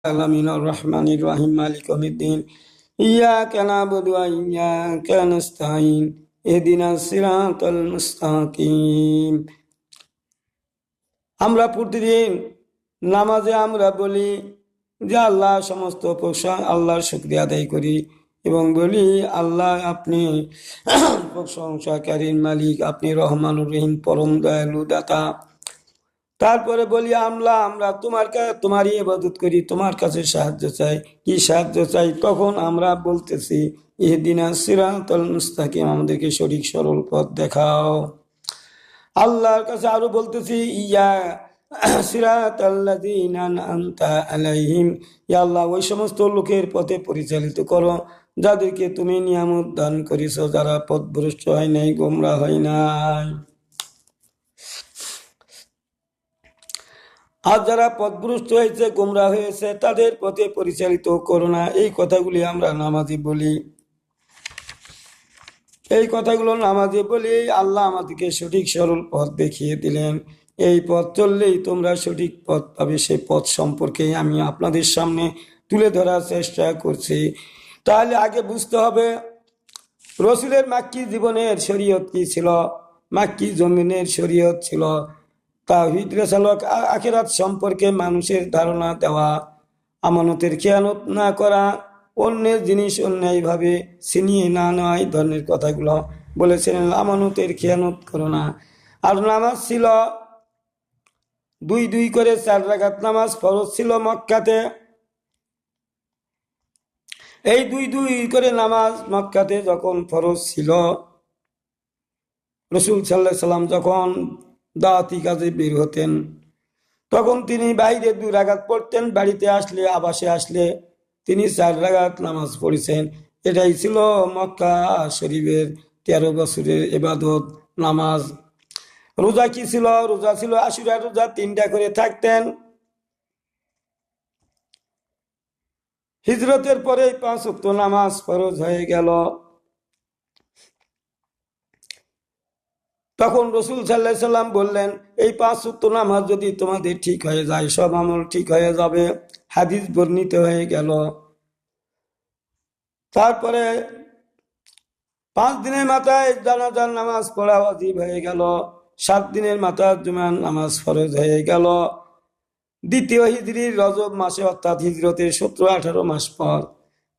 العالمين الرحمن الرحيم مالك يوم الدين إياك نعبد وإياك نستعين اهدنا الصراط المستقيم। আমরা প্রতিদিন নামাজে আমরা বলি যে আল্লাহ সমস্ত আল্লাহর শুকরিয়া আদায় করি এবং বলি আল্লাহ আপনি প্রশংসাকারীর মালিক, আপনি রহমানুর রহিম, পরম দয়ালু দাতা। তারপরে বলি আমরা তোমারই ইবাদত করি, তোমার কাছে সাহায্য চাই। কি সাহায্য চাই? তখন আমরা বলতেছি ইহদিনা সিরাতাল মুস্তাকিম, আমাদেরকে সঠিক সরল পথ দেখাও। আল্লাহর কাছে আরো বলতেছি ইয়া সিরাতাল্লাযীনা আন'আমতা আলাইহিম, ইয়া আল্লাহ ওই সমস্ত লোকের পথে পরিচালিত করো যাদেরকে তুমি নিয়ামত দান করেছো, যারা পথভ্রষ্ট হয় নাই, গোমরা হয় নাই। আর যারা পথভ্রষ্ট হয়েছে, গোমরা হয়েছে, তাদের পথে পরিচালিত করো না। এই কথাগুলি আমরা নামাজে বলি। এই কথাগুলো নামাজে বলি। আল্লাহ আমাদেরকে সঠিক সরল পথ দেখিয়ে দিলেন। এই পথ চললেই তোমরা সঠিক পথ পাবে। সেই পথ সম্পর্কে আমি আপনাদের সামনে তুলে ধরার চেষ্টা করছি। তাহলে আগে বুঝতে হবে রসুলের মাক্কি জীবনের শরীয়ত কি ছিল। মাক্কি জমিনের শরীয়ত ছিল তাওহীদ, রিসালাত, আখিরাত সম্পর্কে মানুষের ধারণা দেওয়া, আমানতের খেয়ানত না করা, অন্যের জিনিস অন্যায়ভাবে ছিনিয়ে না নেওয়া, এই ধরনের কথাগুলো বলেছিলেন। আমানতের খেয়ানত করো না। আর নামাজ ছিল দুই করে 4 রাকাত নামাজ ফরজ ছিল মক্কাতে। এই দুই করে নামাজ মক্কাতে যখন ফরজ ছিল, রাসূল সাল্লাল্লাহু আলাইহি সাল্লাম যখন দাওয়াতি কাজে বের হতেন তখন তিনি বাইরে 2 রাকাত পড়তেন, বাড়িতে আসলে, আবাসে আসলে তিনি 4 রাকাত নামাজ পড়েছেন। এটাই ছিল মক্কা শরীফের 13 বছরের ইবাদত নামাজ। রোজা কি ছিল? রোজা ছিল আশুরা রোজা, 3টা করে থাকতেন। হিজরতের পরে 5 ওয়াক্ত নামাজ ফরজ হয়ে গেল। তখন রাসূল সাল্লাল্লাহু আলাইহি সাল্লাম বললেন, এই 5 ওয়াক্ত নামাজ যদি তোমাদের ঠিক হয়ে যায়, সব আমল ঠিক হয়ে যাবে। হাদিস বর্ণিত হয়ে গেল। তারপরে 5 দিনের মাথায় জানাজার নামাজ পড়া ওয়াজিব হয়ে গেল। 7 দিনের মাথায় জুমার নামাজ ফরজ হয়ে গেল। দ্বিতীয় হিজরির রজব মাসে, অর্থাৎ হিজরতের 17-18 মাস পর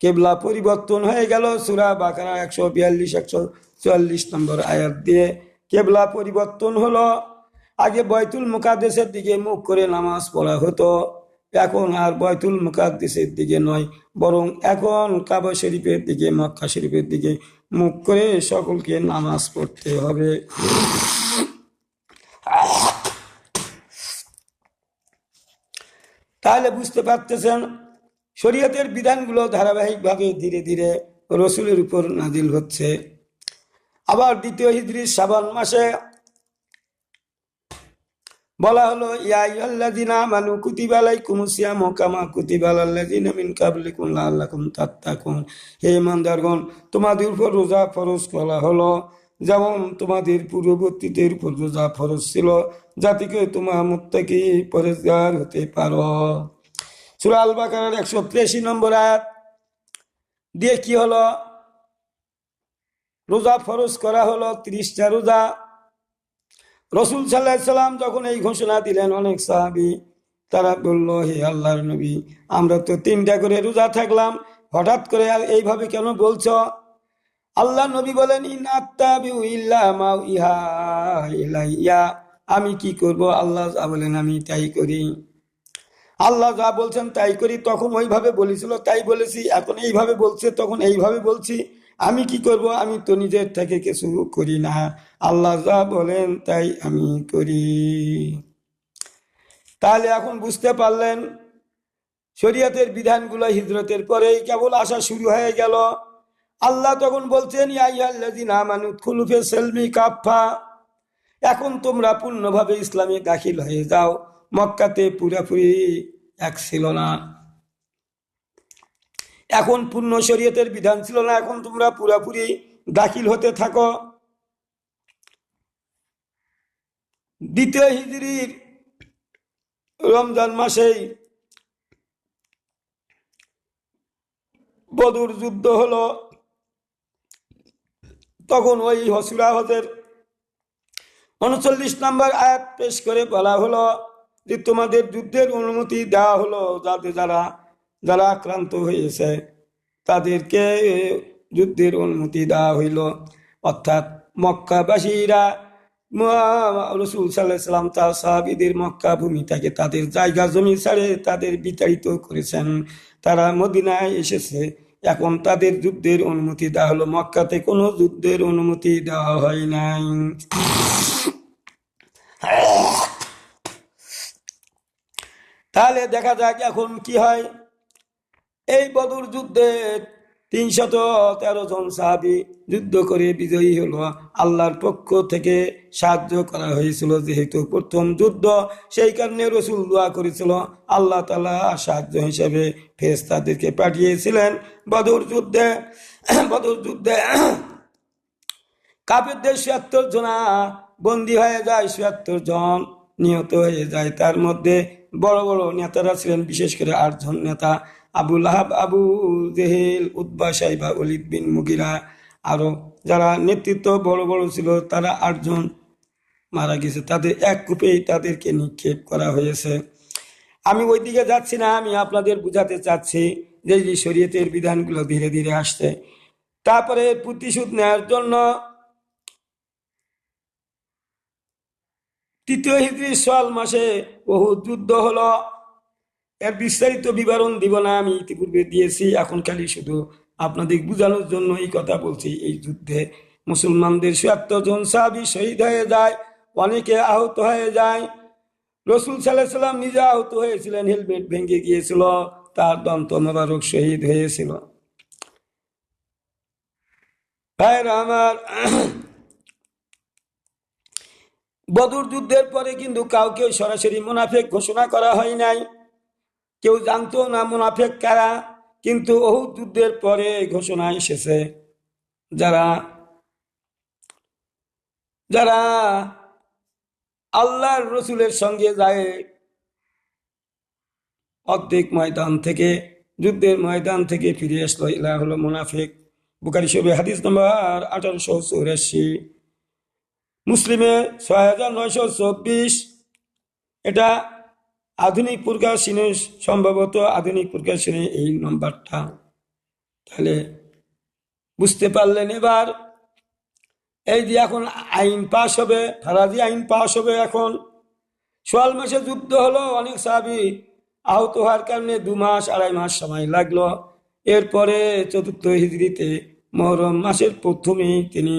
কিবলা পরিবর্তন হয়ে গেল। সূরা বাকারা 142-144 নম্বর আয়াত দিয়ে কিবলা পরিবর্তন হলো। আগে বাইতুল মুকাদ্দাসের দিকে মুখ করে নামাজ পড়া হতো, এখন আর বাইতুল মুকাদ্দাসের দিকে নয়, বরং এখন কাবা শরীফের দিকে, মক্কা শরীফের দিকে মুখ করে সকলকে নামাজ পড়তে হবে। তাহলে বুঝতে পারতেছেন শরীয়তের বিধানগুলো ধারাবাহিকভাবে ধীরে ধীরে রসুলের উপর নাজিল হচ্ছে। আবার দ্বিতীয় হিজরির শাবান মাসে বলা হলো ইয়া আইয়ুহাল্লাযীনা আমানু কুতিবা আলাইকুমুস সিয়ামু কামা কুতিবা আলাল্লাযীনা মিন ক্বাবলিকুম লাআল্লাকুম তাত্তাকুন। হে ঈমানদারগণ, তোমাদের উপর রোজা ফরজ করা হলো যেমন তোমাদের পূর্ববর্তীদের উপর রোজা ফরজ ছিল, যাতে করে তোমরা মুত্তাকি পরহেজগার হতে পারো। সূরা আল বাকারার 183 নম্বর আয়াত দিয়ে কি হলো? রোজা ফরজ করা হলো 30টা রোজা। রাসূল সাল্লাল্লাহু আলাইহি সাল্লাম যখন এই ঘোষণা দিলেন, অনেক সাহাবী তারা বলল, হে আল্লাহর নবী, আমরা তো 3টা করে রোজা থাকলাম, হঠাৎ করে এইভাবে কেন বলছো? আল্লাহ নবী বলেন, ইন আত্তাবিউ ইল্লা মা ইহা ইলাইয়া, আমি কি করব? আল্লাহ যা বলেন আমি তাই করি। আল্লাহ যা বলছেন তাই করি। তখন ওইভাবে বলেছিল তাই বলেছি, এখন এইভাবে বলছে তখন এইভাবে বলছি। আমি কি করব? আমি তো নিজের থেকে কিছু করি না, আল্লাহ যা বলেন তাই আমি করি। তাহলে এখন বুঝতে পারলেন শরীয়তের বিধানগুলো হিজরতের পরেই কেবল আসা শুরু হয়ে গেল। আল্লাহ তখন বলছেন, ইয়া আইয়ুহাল্লাযীনা আমানু উদখুলু ফিস সিলমি কাফা, এখন তোমরা পূর্ণভাবে ইসলামে দাখিল হয়ে যাও। মক্কাতে পুরোপুরি এক ছিল না, এখন পূর্ণ শরীয়তের বিধান ছিল না, এখন তোমরা পুরোপুরি দাখিল হতে থাকো। দ্বিতীয় হিজরির রমজান মাসেই বদর যুদ্ধ হলো, তখন ওই সূরা হজের 39 নম্বর আয়াত পেশ করে বলা হলো যে তোমাদের যুদ্ধের অনুমতি দেওয়া হলো, যাতে যারা যারা আক্রান্ত হয়েছে তাদেরকে যুদ্ধের অনুমতি দেওয়া হইল। অর্থাৎ মক্কাবাসীরা রাসূল সাল্লাল্লাহু আলাইহি সাল্লাম তার সাহাবীদের মক্কা ভূমি থেকে তাদের জায়গা জমি ছাড়ে তাদের বিতাড়িত করেছেন, তারা মদিনায় এসেছে, এখন তাদের যুদ্ধের অনুমতি দেওয়া হলো। মক্কাতে কোনো যুদ্ধের অনুমতি দেওয়া হয় নাই। তাহলে দেখা যাক এখন কি হয়। এই বদর যুদ্ধে 313 জন সাহাবী যুদ্ধ করে বিজয়ী হলো। আল্লাহর পক্ষ থেকে সাহায্য করা হয়েছিল, যেহেতু প্রথম যুদ্ধ, সেই কারণে রাসূল দোয়া করেছিল, আল্লাহ তাআলা সাহায্য হিসেবে ফেরেশতাদেরকে পাঠিয়েছিলেন। বদর যুদ্ধে কাফেরদের ৭৬ জন বন্দী হয়ে যায়, ৭৬ জন নিহত হয়ে যায়। তার মধ্যে বড় বড় নেতারা ছিলেন, বিশেষ করে 8 জন নেতা, আবু লাহাব, আবু জেহেল, উতবা, সাইবা, ওলীদ বিন মুগিরা, আরো যারা নেতৃত্ব বড় বড় ছিল তারা 8 জন মারা গেছে। তাদের এক কূপেই তাদেরকে নিক্ষেপ করা হয়েছে। আমি ওই দিকে যাচ্ছি না, আমি আপনাদের বুঝাতে চাচ্ছি যে শরীয়তের বিধানগুলো ধীরে ধীরে আসছে। তারপরে প্রতিশোধ নেওয়ার জন্য 3য় হিজরি শাওয়াল মাসে উহুদ যুদ্ধ হলো। এর বিস্তারিত বিবরণ দিব না, আমি ইতিপূর্বে দিয়েছি, এখন খালি শুধু আপনাদের বোঝানোর জন্য এই কথা বলছি। এই যুদ্ধে মুসলমানদের ৭৬ জন সাহাবী শহীদ হয়ে যায়, অনেকে আহত হয়ে যায়। রাসূল সাল্লাল্লাহু আলাইহি সাল্লাম নিজে আহত হয়েছিলেন, হেলমেট ভেঙে গিয়েছিল, তার দন্ত মোবারক শহীদ হয়েছিল। ভাইরা আমার, বদর যুদ্ধের পরে কিন্তু কাউকে সরাসরি মুনাফিক ঘোষণা করা হয় নাই, কেউ জানতো না মুনাফিক কারা, কিন্তু উহুদ যুদ্ধের পরে ঘোষণা এসেছে, যারা যারা আল্লাহর রসুলের সঙ্গে যায় অর্ধেক ময়দান থেকে, যুদ্ধের ময়দান থেকে ফিরে আসলো, এরা হলো মুনাফিক। বুখারী শরীফে হাদিস নম্বর 1884, মুসলিমে 6924। এটা আধুনিক প্রকাশনে, সম্ভবত আধুনিক প্রকাশনে এই নম্বরটা। তাহলে বুঝতে পারলেন এবার। এই যে এখন আইন পাশ হবে, ফারাজি আইন পাশ হবে এখন। শাওয়াল মাসে যুদ্ধ হলো, অনেক সাহাবী আহত হওয়ার কারণে 2 মাস 2.5 মাস সময় লাগলো। এরপরে 4th হিজরিতে মুহররম মাসের প্রথমেই তিনি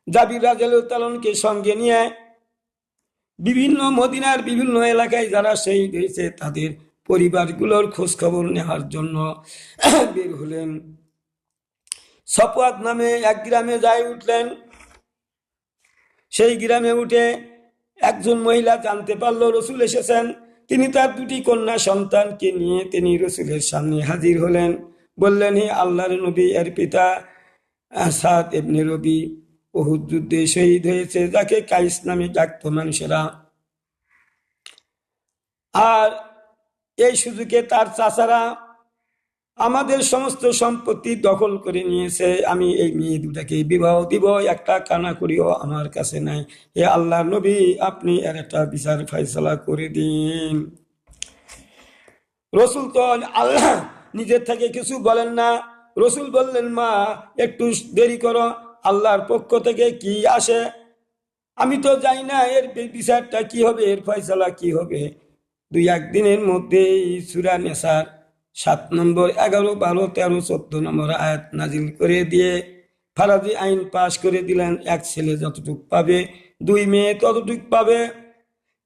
জাবির রাদিয়াল্লাহু তাআলাকে সঙ্গে নিয়ে বিভিন্ন মদিনার বিভিন্ন এলাকায় যারা শহীদ হয়েছে তাদের পরিবারগুলোর খোঁজ খবর নেওয়ার জন্য বের হলেন। সফওয়াত নামে এক গ্রামে যাই উঠলেন। সেই গ্রামে উঠে একজন মহিলা জানতে পারল রাসূল এসেছেন। তিনি তার 2টি কন্যা সন্তানকে নিয়ে তিনি রাসূলের সামনে হাজির হলেন। বললেন, হে আল্লাহর নবী, এর পিতা সাদ ইবনে রবি উহুদ যুদ্ধে শহীদ হয়েছে, যাকে কাইস নামে ডাকত মানুষেরা। আর এই সুযোগে তার চাচারা আমাদের সমস্ত সম্পত্তি দখল করে নিয়েছে। আমি এই মেয়ে দুটাকে বিবাহ দিব, একটা কানা করিও আমার কাছে নাই। হে আল্লাহর নবী, আপনি এর একটা বিচার ফয়সালা করে দিন। রাসূল তো আল্লাহ নিজের থেকে কিছু বলেন না। রাসূল বললেন, মা একটু দেরি করো, আল্লাহর পক্ষ থেকে কি আসে আমি তো জানি না, এর বিচারটা কি হবে, এর ফয়সালা কি হবে। 2-1 দিনের মধ্যেই সূরা নিসার 7 নম্বর, 11, 12, 13, 14 নম্বর আয়াত নাজিল করে দিয়ে ফারাজি আইন পাশ করে দিলেন। এক ছেলে যতটুক পাবে, 2 মেয়ে ততটুক পাবে।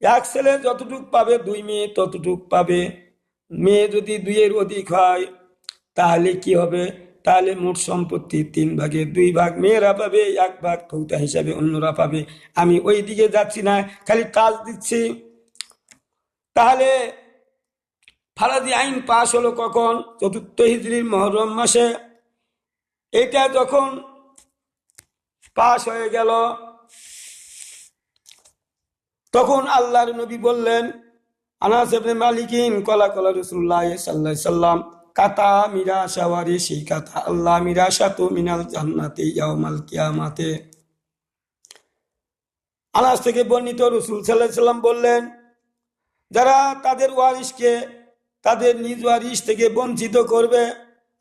এক ছেলে যতটুক পাবে, 2 মেয়ে ততটুক পাবে। মেয়ে যদি 2-এর অধিক হয় তাহলে কি হবে? তাহলে মোট সম্পত্তি 3 ভাগে 2 ভাগ মেয়েরা পাবে, 1 ভাগ কৌতা হিসাবে অন্যরা পাবে। আমি ওই দিকে যাচ্ছি না, খালি কাজ দিচ্ছি। তাহলে ফারাজি আইন পাশ হলো কখন? 4th হিজরির মুহররম মাসে। এটা যখন পাশ হয়ে গেল তখন আল্লাহর নবী বললেন, আনাস ইবনে মালিকিন কলা রাসূলুল্লাহ সাল্লাল্লাহু আলাইহি সাল্লাম, কাতা মিরাশা ওয়ারিসি কাতা আল্লাহ মিরাশাতু মিনাল জান্নাতি ইয়াউমাল কিয়ামাতে। আনাস থেকে বর্ণিত, রাসূল সাল্লাল্লাহু আলাইহি সাল্লাম বললেন, যারা তাদের ওয়ারিসকে তাদের নিজ ওয়ারিস থেকে বঞ্চিত করবে,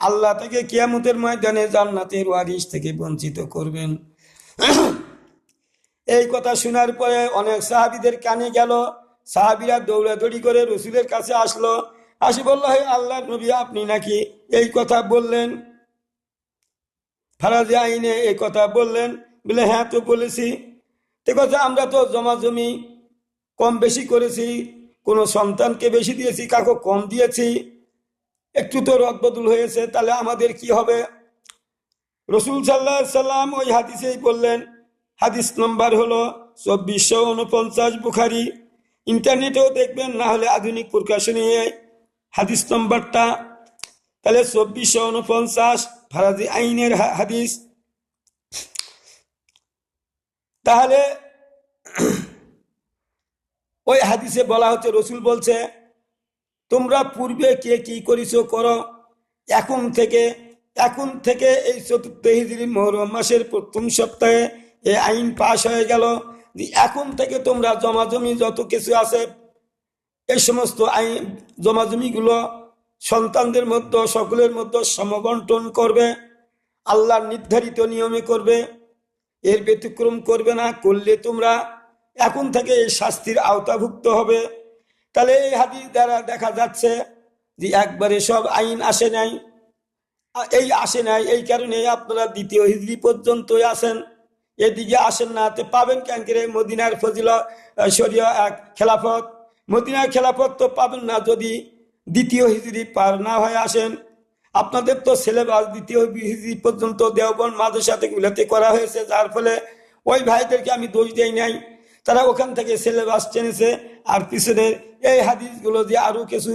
আল্লাহ থেকে কিয়ামতের ময়দানে জান্নাতের ওয়ারিস থেকে বঞ্চিত করবেন। এই কথা শোনার পরে অনেক সাহাবীদের কানে গেল। সাহাবীরা দৌড়াদৌড়ি করে রাসূলের কাছে আসলো, আসি বলল, হে আল্লাহর নবী, আপনি নাকি এই কথা বললেন, ফারাজে আইনে এই কথা বললেন? বলে, হ্যাঁ তো বলেছি। তো কথা, আমরা তো জমাজমি কম বেশি করেছি, কোনো সন্তানকে বেশি দিয়েছি, কাউকে কম দিয়েছি, একটু তো রদবদল হয়েছে, তাহলে আমাদের কি হবে? রাসূল সাল্লাল্লাহু আলাইহি সাল্লাম ওই হাদিসেই বললেন, হাদিস নম্বর হলো 2449, বুখারী। ইন্টারনেটেও দেখবেন, না হলে আধুনিক প্রকাশনী হাদিস নম্বরটা, তাহলে 2449 ফারাজি আইনের হাদিস। তাহলে ওই হাদিসে বলা হচ্ছে, রাসূল বলছে, তোমরা পূর্বে কে কি করেছো করো, এখন থেকে এই ৪র্থ হিজরি মুহররম মাসের প্রথম সপ্তাহে এই আইন পাশ হয়ে গেল। এখন থেকে তোমরা জমাজমি যত কিছু আছে, এই সমস্ত আইন জমাজমিগুলো সন্তানদের মধ্যে, সকলের মধ্যে সমবন্টন করবে, আল্লাহর নির্ধারিত নিয়মে করবে, এর ব্যতিক্রম করবে না। করলে তোমরা এখন থেকে এই শাস্তির আওতাভুক্ত হবে। তাহলে এই হাদিস দ্বারা দেখা যাচ্ছে যে একবারে সব আইন আসে নাই, এই কারণে আপনারা ২য় হিজরি পর্যন্তই আসেন, এদিকে আসেন না। পাবেন কেন করে মদিনার ফজিলত, শরিয়া খেলাফত? মদিনার খেলাফত তো পাবেন না যদি ২য় হিজরি পার না হয়ে আসেন। আপনাদের তো সিলেবাস ২য় হিজরি পর্যন্ত দেওবন্দ মাদ্রাসা থেকে উল্লেখ করা হয়েছে, যার ফলে ওই ভাইদেরকে আমি দোষ দেই নাই, তারা ওখান থেকে সিলেবাস টেনেছে। আর পিছনের এই হাদিসগুলো যে আরো কিছু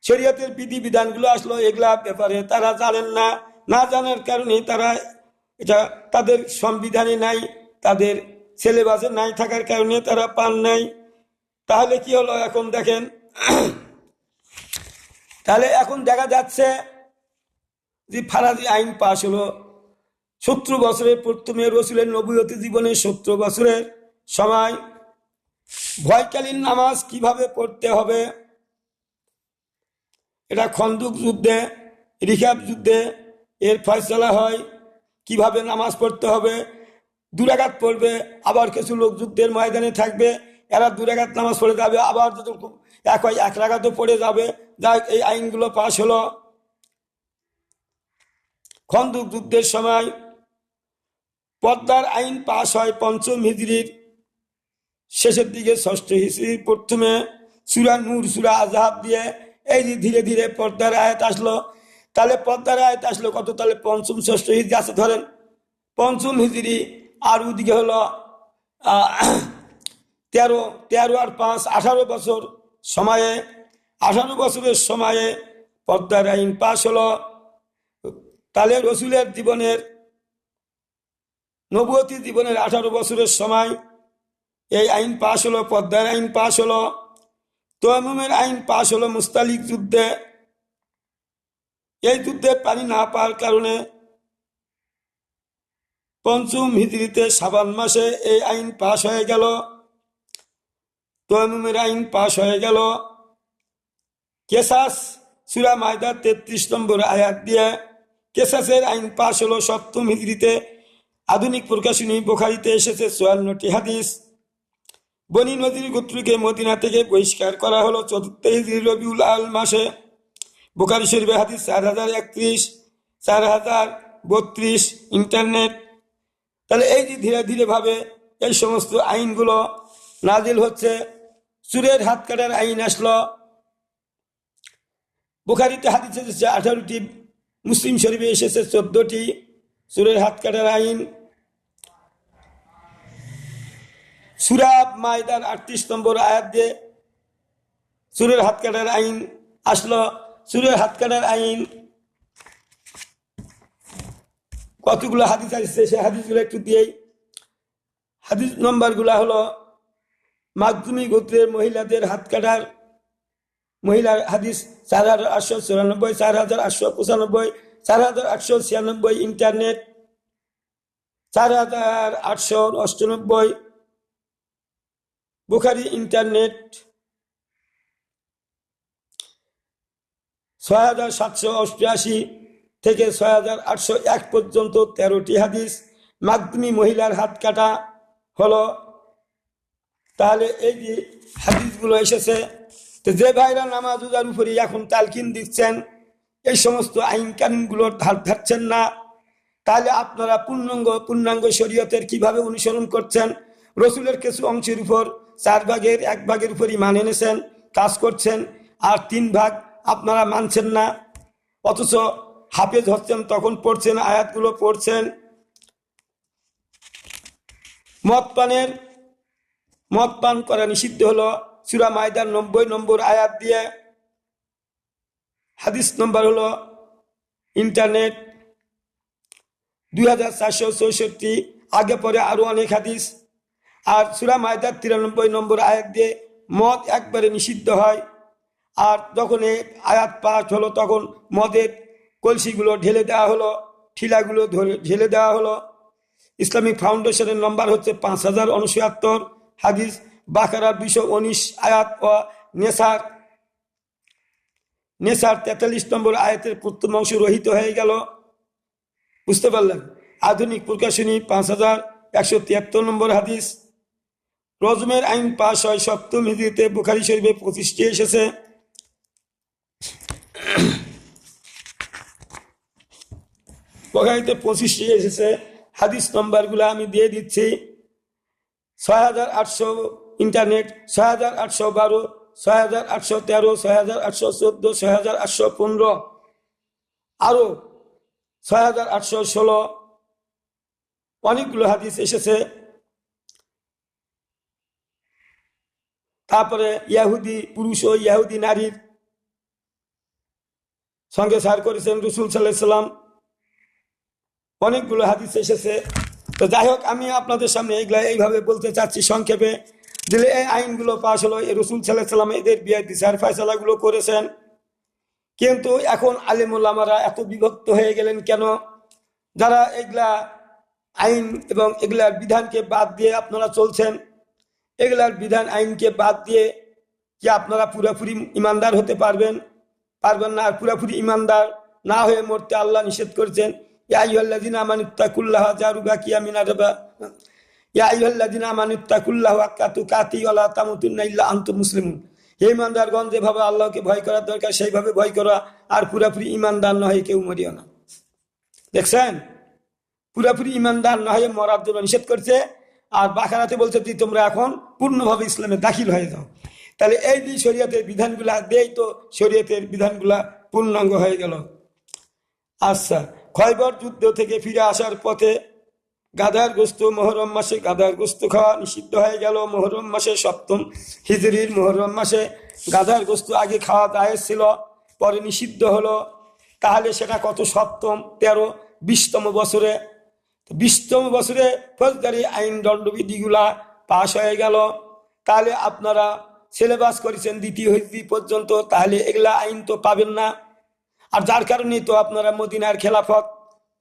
শরীয়তের বিধিবিধানগুলো আসলো, এগুলা ব্যাপারে তারা জানেন না, না জানার কারণে তারা এটা তাদের সংবিধানে নাই, তাদের সিলেবাসে নাই থাকার কারণে তারা পান নাই। তাহলে কি হলো এখন দেখেন, তাহলে এখন দেখা যাচ্ছে যে ফারাজি আইন পাশ হলো 70 বছরের প্রথমে, রাসূলের নবুয়তি জীবনের 70 বছরের সময় ভয়কালীন নামাজ কিভাবে পড়তে হবে, এটা খন্দক যুদ্ধে, রিকাব যুদ্ধে এর ফয়সালা হয়। কিভাবে নামাজ পড়তে হবে, 2 রাকাত পড়বে, আবার কিছু লোক যুদ্ধের ময়দানে থাকবে, এরা 2 রাকাত নামাজ পড়ে যাবে, আবার যদি 1 রাকাতও পড়ে যাবে। যাই এই আইনগুলো পাশ হলো খন্দক যুদ্ধের সময়। পর্দার আইন পাশ হয় ৫ম হিজরির শেষের দিকে, ৬ষ্ঠ হিজরির প্রথমে। সূরা নূর, সূরা আযহাব দিয়ে এই যে ধীরে ধীরে পর্দার আয়াত আসলো। তাহলে পর্দার আয়াত আসলো কত? তাহলে ৫ম ৬ষ্ঠ হিজরি আছে ধরেন, ৫ম হিজরি। আর ওদিকে হলো ১৩ আর ৫ 18 বছর সময়ে, 18 বছরের সময়ে পর্দার আইন পাশ হলো। তাহলে রাসূলের জীবনের, নবুয়তি জীবনের 18 বছরের সময় এই আইন পাশ হলো, পর্দার আইন পাশ হলো। তয়াম্মুমের আইন পাশ হলো মুস্তালিক যুদ্ধে। এই যুদ্ধে পানি না পাওয়ার কারণে ৫ম হিজরিতে শাবান মাসে এই আইন পাশ হয়ে গেল, তয়াম্মুমের আইন পাশ হয়ে গেল। কেসাস, সূরা মায়দা ৩৩ নম্বর আয়াত দিয়ে কেসাসের আইন পাশ হলো ৭ম হিজরিতে। আধুনিক প্রকাশনী বুখারীতে এসেছে ৫৪টি হাদিস। বনি নজির গোত্রকে মদিনা থেকে বহিষ্কার করা হলো ৪র্থ হিজরি রবিউল আউয়াল মাসে। বুখারী শরীফে হাদিস ৪০৩১, ৪০৩২। ইন্টারনেট। তাহলে এই যে ধীরে ধীরে ভাবে এই সমস্ত আইনগুলো নাজিল হচ্ছে। চুরের হাত কাটার আইন আসলো, বুখারীতে হাদিস এসেছে 18টি, মুসলিম শরীফে এসেছে 14টি। চুরের হাত কাটার আইন সূরা মায়দার 38 নম্বর আয়াত দিয়ে চুরের হাত কাটার আইন আসলো। চুরের হাত কাটার আইন কতগুলো হাদিস আসছে, সে হাদিসগুলো একটু দিয়েই। হাদিস নম্বরগুলো হলো, মাখজুমি গোত্রের মহিলাদের হাত কাটার মহিলার হাদিস 4894, 4895, 4896, ইন্টারনেট 4898, বুখারি ইন্টারনেট 6788 থেকে 6801 পর্যন্ত 13টি হাদিস। মাধ্যমী মহিলার হাত কাটা হলো। তাহলে এই যে হাদিসগুলো এসেছে, তো যে ভাইরা নামাজ রোজার উপরে এখন তালকিন দিচ্ছেন, এই সমস্ত আইন কানুনগুলোর ধার ধারছেন না, তাহলে আপনারা পূর্ণাঙ্গ শরীয়তের কিভাবে অনুসরণ করছেন? রসুলের কিছু অংশের উপর 4 ভাগের 1 ভাগের উপর ইমান এনেছেন, কাজ করছেন, আর 3 ভাগ আপনারা মানছেন না। অথচ হাফেজ হচ্ছেন, তখন পড়ছেন, আয়াতগুলো পড়ছেন। মদ পান করা নিষিদ্ধ হলো সূরা মাইদার 90 নম্বর আয়াত দিয়ে। হাদিস নম্বর হলো ইন্টারনেট 2464, আগে পরে আরো অনেক হাদিস। আর সূরা মাইদার 93 নম্বর আয়াত দিয়ে মদ একবারে নিষিদ্ধ হয়। আর যখন এই আয়াত পাঠ হলো, তখন মদের কলসিগুলো ঢেলে দেওয়া হলো, ঠিলাগুলো ঢেলে দেওয়া হলো। ইসলামিক ফাউন্ডেশনের নম্বর হচ্ছে 5079, হাদিস বাকারা 219 আয়াত ও নেসার 43 নম্বর আয়াতের প্রথম অংশ রহিত হয়ে গেল। বুঝতে পারলেন? আধুনিক প্রকাশনী 5173 নম্বর হাদিস। রজমের আইন পাশ হয় 7ম হিজরিতে, বুখারী শরীফে 25টি এসেছে। বুখারীতে 25টি এসেছে। হাদিস নম্বরগুলো আমি দিয়ে দিচ্ছি। 6800 ইন্টারনেট 6812, 6813, 6814, 6815, আরো 6816, অনেকগুলো হাদিস এসেছে। তারপরে ইহুদি পুরুষ ও ইহুদি নারীর সঙ্গে সার করেছেন রাসূল সাল্লাল্লাহু আলাইহি সাল্লাম, অনেকগুলো হাদিস এসেছে। তো যাই হোক, আমি আপনাদের সামনে এইগুলা এইভাবে বলতে চাচ্ছি সংক্ষেপে, যে এই আইনগুলো পাশ হলো, রাসূল সাল্লাল্লাহু আলাইহি সাল্লাম এদের বিয়ের বিচার ফয়সালাগুলো করেছেন। কিন্তু এখন আলেম ওলামারা এত বিভক্ত হয়ে গেলেন কেন? যারা এগুলা আইন এবং এগুলার বিধানকে বাদ দিয়ে আপনারা চলছেন, এগুলার বিধান আইনকে বাদ দিয়ে কি আপনারা পুরোপুরি ইমানদার হতে পারবেন না? আর পুরোপুরি ইমানদার না হয়ে মরতে আল্লাহ নিষেধ করেছেন, ইয়া আইয়ুহাল্লাযীনা আমানুত্তাকুল্লাহা যারু বাকিয়া মিনা রাবা, ইয়া আইয়ুহাল্লাযীনা আমানুত্তাকুল্লাহা হাক্কা তুকাতিহি ওয়া লা তামুতুন্না ইল্লা আনতুম মুসলিমুন। হে ইমানদারগণ, যেভাবে আল্লাহকে ভয় করার দরকার সেইভাবে ভয় করা, আর পুরোপুরি ইমানদার না হয়ে কেউ মরিও না। দেখছেন, পুরোপুরি ইমানদার না হয়ে মরার জন্য নিষেধ করছে। আর বাকারাতে বলছে যে তোমরা এখন পূর্ণভাবে ইসলামে দাখিল হয়ে যাও। তাহলে এই যে শরীয়তের বিধানগুলা দেই, তো শরীয়তের বিধানগুলা পূর্ণাঙ্গ হয়ে গেল। আচ্ছা, খয়বর যুদ্ধ থেকে ফিরে আসার পথে গাধার গোস্ত, মুহররম মাসে গাধার গোস্ত খাওয়া নিষিদ্ধ হয়ে গেল। মুহররম মাসে 7ম হিজরির মুহররম মাসে গাধার গোস্ত আগে খাওয়া জায়েজ ছিল, পরে নিষিদ্ধ হলো। তাহলে সেটা কত? 7ম, 13, 20তম বছরে। 20তম বছরে ফৌজদারি আইন দণ্ডবিধিগুলা পাশ হয়ে গেল। তাহলে আপনারা সিলেবাস করেছেন 2য় হিজরি পর্যন্ত, তাহলে এগুলা আইন তো পাবেন না। আর যার কারণে তো আপনারা মদিনার খেলাফত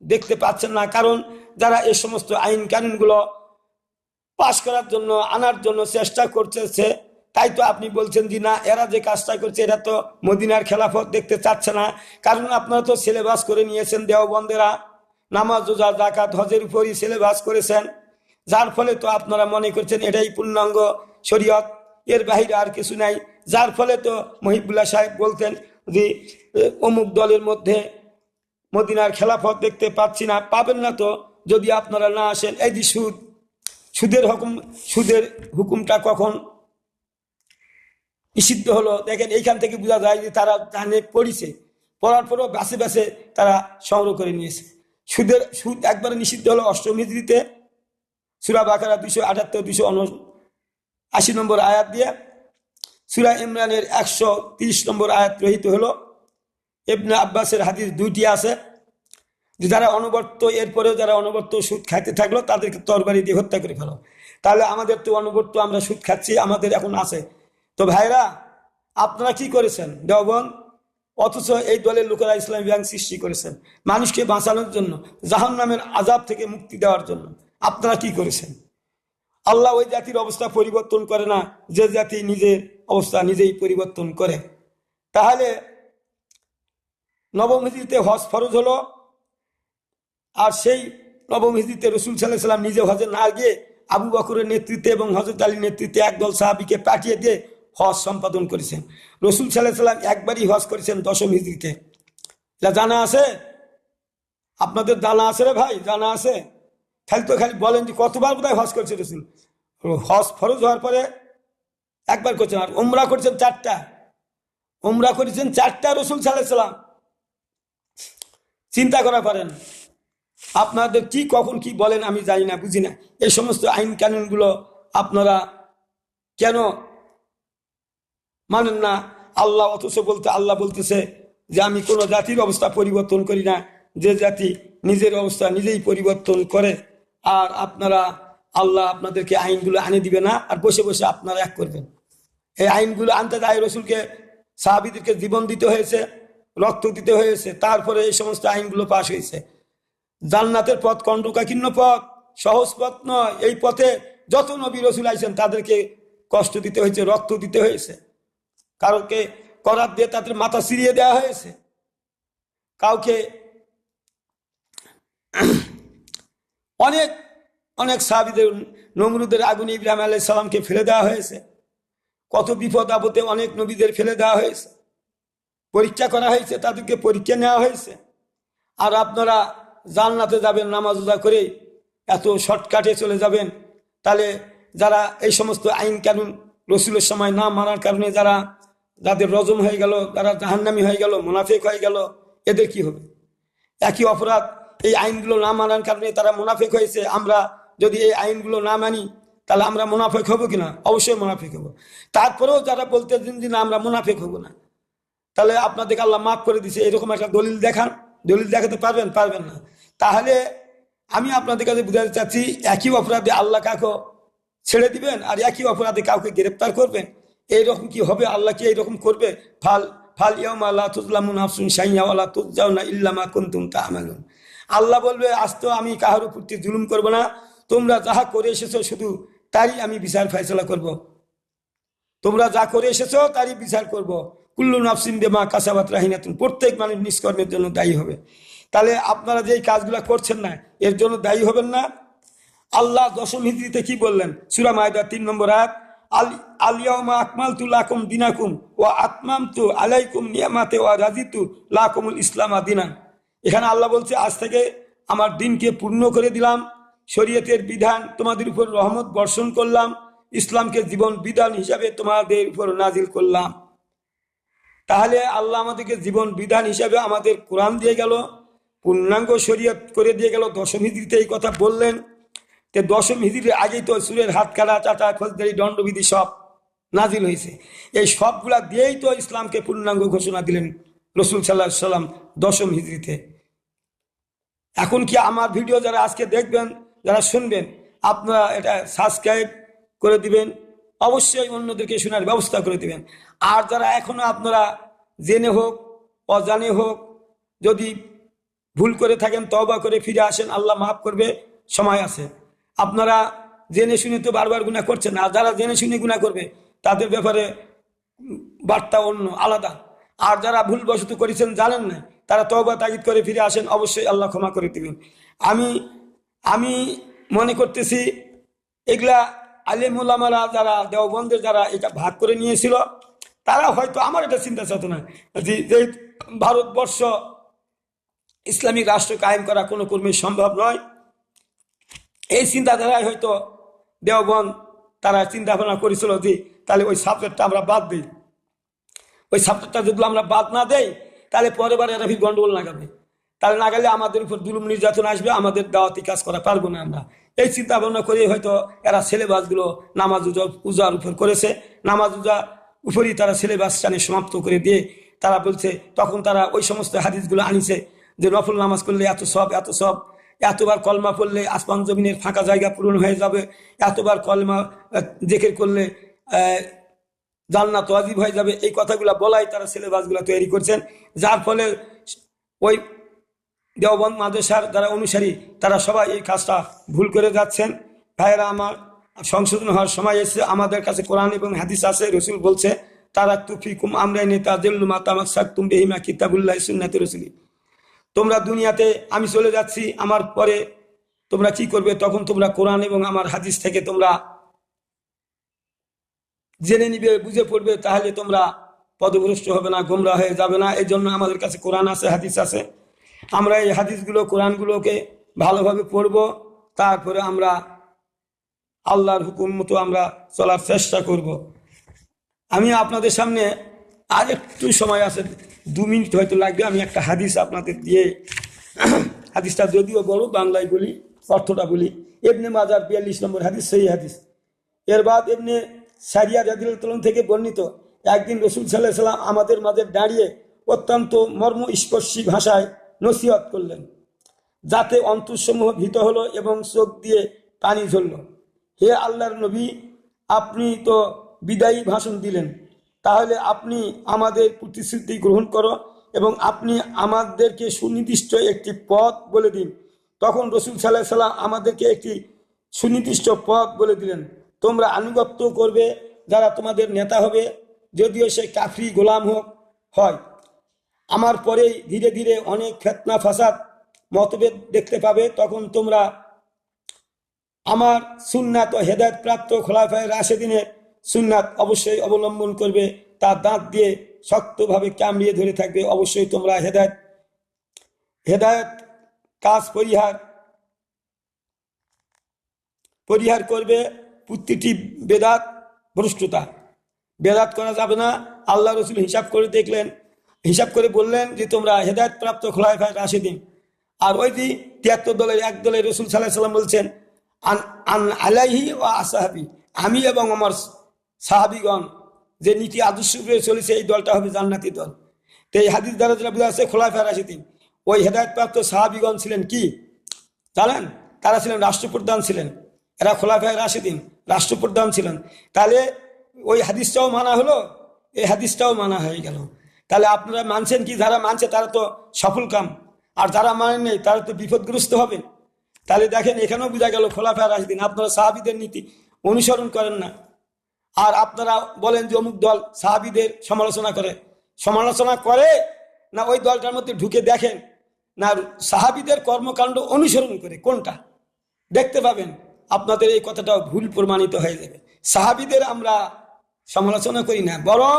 দেখতে পাচ্ছেন না, কারণ যারা এই সমস্ত আইন কানুনগুলো পাশ করার জন্য আনার জন্য চেষ্টা করতেছে, তাই তো আপনি বলছেন যে না, এরা যে কাজটা করছে এরা তো মদিনার খেলাফত দেখতে চাচ্ছে না। কারণ আপনারা তো সিলেবাস করে নিয়েছেন, দেওবন্দেরা নামাজ রোজা যাকাত হজের উপরই সিলেবাস করেছেন, যার ফলে তো আপনারা মনে করছেন এটাই পূর্ণাঙ্গ শরীয়ত, এর বাহিরে আর কিছু নাই। যার ফলে তো মহিবুল্লাহ সাহেব বলতেন যে অমুক দলের মধ্যে মদিনার খেলাফত দেখতে পাচ্ছি না। পাবেন না তো যদি আপনারা না আসেন। এই যে সুদের হুকুমটা কখন নিষিদ্ধ হলো দেখেন, এইখান থেকে বোঝা যায় যে তারা জানে পড়িছে, পড়ার পরও বাসে বাসে তারা সংগ্রহ করে নিয়েছে। সুদ একবারে নিষিদ্ধ হলো 8ম হিজরিতে, সূরা বাকারা 278, 279 নম্বর আয়াত দিয়ে। সূরা ইমরানের 130 নম্বর আয়াত রহিত হলো। ইবনে আব্বাসের হাদিস 2টি আছে, যে যারা অনবর্ত, এরপরেও যারা অনবর্ত সুদ খাইতে থাকলো তাদেরকে তরবারি দিয়ে হত্যা করে ফেলো। তাহলে আমাদের তো অনবর্ত আমরা সুদ খাচ্ছি, আমাদের এখন আছে। তো ভাইরা, আপনারা কি করেছেন দেওবন্দ? অথচ এই দলের লোকেরা ইসলামী ব্যাংক সৃষ্টি করেছেন মানুষকে বাঁচানোর জন্য, জাহান্নামের আযাব থেকে মুক্তি দেওয়ার জন্য। আপনারা কি করেছেন? আল্লাহ ওই জাতির অবস্থা পরিবর্তন করে না যে জাতি নিজের অবস্থা নিজেই পরিবর্তন করে। তাহলে নবম হিজরিতে হজ ফরজ হলো, আর সেই নবম হিজরিতে রাসূল সাল্লাল্লাহু আলাইহি ওয়াসাল্লাম নিজে হজে না গিয়ে আবু বকরের নেতৃত্বে এবং হযরত আলীর নেতৃত্বে একদল সাহাবীকে পাঠিয়ে দিয়ে হজ সম্পাদন করেছেন। রাসূল সাল্লাল্লাহু আলাইহি ওয়াসাল্লাম একবারই হজ করেছেন দশম হিজরিতে। এটা জানা আছে? আপনাদের জানা আছে রে ভাই? জানা আছে? খালি বলেন যে কতবার বোধহয় হজ করেছে রাসূল? হজ ফরজ হওয়ার পরে একবার করছেন, আর উমরা করেছেন 4টা। উমরা করেছেন 4টা রাসূল সাল্লাল্লাহু আলাইহি ওয়াসাল্লাম। চিন্তা করা পারেন আপনাদের কি কখন কি বলেন আমি জানি না, বুঝি না। এই সমস্ত আইন কানুনগুলো আপনারা কেন মানেন না? আল্লাহ অথচ আল্লাহ বলতেছে যে আমি কোনো জাতির অবস্থা পরিবর্তন করি না, যে জাতি নিজের অবস্থা নিজেই পরিবর্তন করে। আর আপনারা আল্লাহ আপনাদেরকে আইনগুলো আনে দিবে না, আর বসে বসে আপনারা এক করবেন। এই আইনগুলো আনতে যায় রসুলকে, সাহাবীদেরকে জীবন দিতে হয়েছে, রক্ত দিতে হয়েছে, তারপরে এই সমস্ত আইনগুলো পাশ হয়েছে। জান্নাতের পথ কণ্টকাকীর্ণ পথ, সহজ পথ নয়। এই পথে যত নবী রসুল আইছেন তাদেরকে কষ্ট দিতে হয়েছে, রক্ত দিতে হয়েছে, কাউকে করাত দিয়ে তাদের মাথা ছিঁড়িয়ে দেওয়া হয়েছে, কাউকে অনেক অনেক সাহাবীদের নমরুদের আগুনে ইব্রাহিম আলাইহিস সালামকে ফেলে দেওয়া হয়েছে, কত বিপদ আপদে অনেক নবীদের ফেলে দেওয়া হয়েছে, পরীক্ষা করা হয়েছে, তাদেরকে পরীক্ষা নেওয়া হয়েছে। আর আপনারা জান্নাতে যাবেন নামাজ রোজা করে, এত শর্টকাটে চলে যাবেন। তাহলে যারা এই সমস্ত আইন কানুন রসুলের সময় না মানার কারণে যাদের রজম হয়ে গেল, যারা জাহান্নামী হয়ে গেল, মুনাফিক হয়ে গেল, এদের কি হবে? একই অপরাধ, এই আইনগুলো না মানার কারণে তারা মুনাফিক হয়েছে। আমরা যদি এই আইনগুলো না মানি তাহলে আমরা মুনাফিক হব কিনা? অবশ্যই মুনাফিক হব। তারপরেও যারা বলতে দিন না আমরা মুনাফিক হব না, তাহলে আপনাদেরকে আল্লাহ মাফ করে দিছে, এরকম একটা দলিল দেখান। দলিল দেখাতে পারবেন? পারবেন না। তাহলে আমি আপনাদের কাছে বুঝাতে চাচ্ছি, একই অপরাধে আল্লাহ কাউকে ছেড়ে দিবেন আর একই অপরাধে কাউকে গ্রেফতার করবেন? এইরকম কি হবে? আল্লাহ কি এইরকম করবে? আল্লাহ বলবে আজ তো আমি কাহার উপর জুলুম করব না, তোমরা যাহা করে এসেছো শুধু তারই আমি বিচার ফয়সালা করব। তোমরা যা করে এসেছো তারই বিচার করব। কুল্লু নাফসিন বিমা কাসাবাত রাহিনাতুন, প্রত্যেক মানুষ নিষ্কর্মের জন্য দায়ী হবে। তাহলে আপনারা যে কাজগুলো করছেন না এর জন্য দায়ী হবেন না? আল্লাহ দশম হিজরিতে কি বললেন? সূরা মায়দা 3 নম্বর আয়াত, আল-ইয়াউমা আকমালতু লাকুম দীনাকুম ওয়া আতমামতু আলাইকুম নিয়ামাতি ওয়া রাদিতু লাকুমুল ইসলাম দীনান। এখানে আল্লাহ বলছে আজ থেকে আমার দিনকে পূর্ণ করে দিলাম, শরীয়তের বিধান তোমাদের উপর রহমত বর্ষণ করলাম, ইসলামকে জীবন বিধান হিসাবে তোমাদের উপর নাজিল করলাম। তাহলে আল্লাহ আমাদেরকে জীবন বিধান হিসাবে আমাদের কোরআন দিয়ে গেল, পূর্ণাঙ্গ শরীয়ত করে দিয়ে গেল। দশম হিজরিতে এই কথা বললেন। তো দশম হিজরির আগেই তো সুরের হাত কাটা, চাটা, ফৌজদারি, দণ্ডবিধি সব নাজিল হয়েছে। এই সবগুলা দিয়েই তো ইসলামকে পূর্ণাঙ্গ ঘোষণা দিলেন রাসূল সাল্লাল্লাহু আলাইহি ওয়াসাল্লাম দশম হিজরিতে। এখন কি আমার ভিডিও যারা আজকে দেখবেন, যারা শুনবেন, আপনারা এটা সাবস্ক্রাইব করে দিবেন, অবশ্যই অন্যদেরকে শোনার ব্যবস্থা করে দিবেন। আর যারা এখনো আপনারা জেনে হোক অজানে হোক যদি ভুল করে থাকেন তওবা করে ফিরে আসেন, আল্লাহ মাফ করবে, সময় আছে। আপনারা জেনে শুনে তো বারবার গুনাহ করছেন, আর যারা জেনে শুনে গুনাহ করবে তাদের ব্যাপারে বার্তা অন্য আলাদা। আর যারা ভুলবশত করেছেন জানেন না, তারা তওবা তাগিদ করে ফিরে আসেন, অবশ্যই আল্লাহ ক্ষমা করে দিবেন। আমি মনে করতেছি এগুলা আলেম ওলামারা যারা দেওবন্দের যারা এটা ভাগ করে নিয়েছিল তারা হয়তো, আমার এটা চিন্তা চেতনা যে ভারতবর্ষ ইসলামিক রাষ্ট্র কায়েম করা কোনো কর্মী সম্ভব নয়, এই চিন্তাধারায় হয়তো দেওবন্দ তারা চিন্তা ভাবনা করেছিল যে তাহলে ওই সাবজেক্টটা আমরা বাদ দিই। ওই সাবজেক্টটা যদি আমরা বাদ না দেই তাহলে পরের বার এরা ফির গন্ডগোল লাগাবে, তাহলে না গেলে আমাদের উপর জুলুম নির্যাতন আসবে, আমাদের দাওয়াতি কাজ করা পারবো না আমরা। এই চিন্তা ভাবনা করে হয়তো এরা সিলেবাসগুলো নামাজ উজার উপর করেছে, নামাজ উজার উপরই তারা সিলেবাসটানে সমাপ্ত করে দিয়ে তারা বলছে, তখন তারা ওই সমস্ত হাদিসগুলো আনিছে যে নফল নামাজ করলে এত সব, এতবার কলমা পড়লে আসমান জমিনের ফাঁকা জায়গা পূরণ হয়ে যাবে, এতবার কলমা জিকির করলে জান্নাত ওয়াজিব হয়ে যাবে, এই কথাগুলো বলাই তারা সিলেবাসগুলো তৈরি করছেন, যার ফলে ওই দেওবন্দ মাদ্রাসার যারা অনুসারী তারা সবাই এই কাজটা ভুল করে যাচ্ছেন। ভাইয়েরা আমার, সংশোধন হওয়ার সময় এসে আমাদের কাছে কোরআন এবং হাদিস আছে। রসুল বলছে তারা তুফিকুম আমরাই নেতা জেল্লুমা তামাক সাকুম বেহিমা কিতাবুল্লাহ সুন্নাতে রসুলি, তোমরা দুনিয়াতে আমি চলে যাচ্ছি, আমার পরে তোমরা কি করবে, তখন তোমরা কোরআন এবং আমার হাদিস থেকে তোমরা জেনে নিবে, বুঝে পড়বে, তাহলে তোমরা পদভ্রষ্ট হবে না, গোমরা হয়ে যাবে না। এই জন্য আমাদের কাছে কোরআন আছে, হাদিস আছে। আমরা এই হাদিসগুলো কোরআনগুলোকে ভালোভাবে পড়ব, তারপরে আমরা আল্লাহর হুকুম মতো আমরা চলার চেষ্টা করব। আমি আপনাদের সামনে আর একটু সময় আছে, 2 মিনিট হয়তো লাগবে, আমি একটা হাদিস আপনাদের দিয়ে, হাদিসটা যদিও বড়, বাংলায় বলি, অর্থটা বলি। ইবনে মাজাহ 42 নম্বর হাদিস, সেই হাদিস। এর বাদ ইবনে সারিয়া রাদিয়াল্লাহু থেকে বর্ণিত, একদিন রাসূল সাল্লাল্লাহু আলাইহি ওয়াসাল্লাম আমাদের মাঝে দাঁড়িয়ে অত্যন্ত মর্মস্পর্শী ভাষায় নসিহত করলেন, যাতে অন্তরসমূহ ভীত হলো এবং চোখ দিয়ে পানি ঝরল। হে আল্লাহর নবী, আপনি তো বিদায়ী ভাষণ দিলেন, তাহলে আপনি আমাদের প্রতিশ্রুতি গ্রহণ করো এবং আপনি আমাদেরকে সুনির্দিষ্ট একটি পথ বলে দিন। তখন রাসূল সাল্লাল্লাহু আলাইহি ওয়াসাল্লাম আমাদেরকে একটি সুনির্দিষ্ট পথ বলে দিলেন, তোমরা আনুগত্য করবে যারা তোমাদের নেতা হবে, যদিও সে কাফরি গোলাম হয়। আমার পরেই ধীরে ধীরে অনেক ফিতনা ফাসাদ মতভেদ দেখতে পাবে, তখন তোমরা আমার সুন্নাত ও হেদায়েত প্রাপ্ত খোলাফায়ে রাশেদিনের সুন্নাত অবশ্যই অবলম্বন করবে, তার দাঁত দিয়ে শক্তভাবে কামড়িয়ে ধরে থাকবে। অবশ্যই তোমরা হেদায়েত কাজ পরিহার করবে প্রতিটি বেদাত ভ্রষ্টতা। বেদাত করা যাবে না। আল্লাহ রসুল হিসাব করে বললেন যে তোমরা হেদায়েত প্রাপ্ত খোলাফায়ে রাশেদিন। আর ওই যে 73 দলের এক দলের রাসূল সাল্লাল্লাহু আলাইহি ওয়াসাল্লাম বলছেন আন আলাইহি ওয়া আসহাবি, আমি এবং আমার সাহাবীগণ যে নীতি আদর্শ চলেছে, এই দলটা হবে জান্নাতি দল। তো এই হাদিস দ্বারা যেটা বোঝা যাচ্ছে খোলাফায়ে রাশেদিন, ওই হেদায়েত প্রাপ্ত সাহাবীগণ ছিলেন কি জানেন? তারা ছিলেন রাষ্ট্রপ্রধান ছিলেন, এরা খোলাফায়ে রাশেদিন রাষ্ট্রপ্রধান ছিলেন। তাহলে ওই হাদিসটাও মানা হলো, এই হাদিসটাও মানা হয়ে গেল। তাহলে আপনারা মানছেন কি? যারা মানছে তারা তো সফল কাম, আর যারা মানে নেই তারা তো বিপদগ্রস্ত হবেন। তাহলে দেখেন, এখানেও বোঝা গেল খোলাফায়ে রাশেদিন, আপনারা সাহাবীদের নীতি অনুসরণ করেন না। আর আপনারা বলেন যে অমুক দল সাহাবীদের সমালোচনা করে না, ওই দলটার মধ্যে ঢুকে দেখেন না সাহাবীদের কর্মকাণ্ড অনুসরণ করে, কোনটা দেখতে পাবেন। আপনাদের এই কথাটাও ভুল প্রমাণিত হয়ে যাবে। সাহাবীদের আমরা সমালোচনা করি না, বরং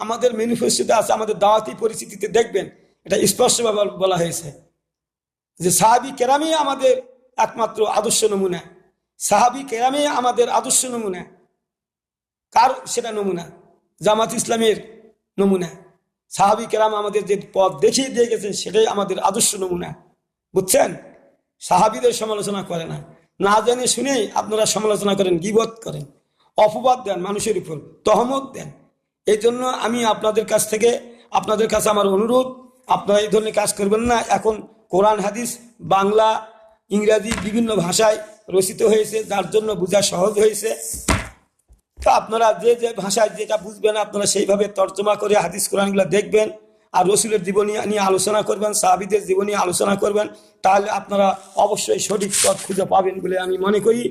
আমাদের ম্যানিফেস্টোতে আছে, আমাদের দাওয়াতি পরিস্থিতিতে দেখবেন এটা স্পষ্টভাবে বলা হয়েছে যে সাহাবী কেরামই আমাদের একমাত্র আদর্শ নমুনা। সাহাবী কেরামই আমাদের আদর্শ নমুনা। কার সেটা নমুনা? জামাত ইসলামের নমুনা। সাহাবী কেরাম আমাদের যে পথ দেখিয়ে দিয়ে গেছেন সেটাই আমাদের আদর্শ নমুনা, বুঝছেন? সাহাবীদের সমালোচনা করে না, না জেনে শুনেই আপনারা সমালোচনা করেন, গীবত করেন, অপবাদ দেন, মানুষের উপর তহমত দেন। এই জন্য আমি আপনাদের কাছে আমার অনুরোধ, আপনারা এই ধরনের কাজ করবেন না। এখন কোরআন হাদিস বাংলা, ইংরাজি বিভিন্ন ভাষায় রচিত হয়েছে, যার জন্য বোঝা সহজ হয়েছে। তো আপনারা যে যে ভাষায় যেটা বুঝবেন আপনারা সেইভাবে তর্জমা করে হাদিস কোরআনগুলো দেখবেন, আর রসুলের জীবনী নিয়ে আলোচনা করবেন, সাহাবীদের জীবনী আলোচনা করবেন, তাহলে আপনারা অবশ্যই সঠিক পথ খুঁজে পাবেন বলে আমি মনে করি।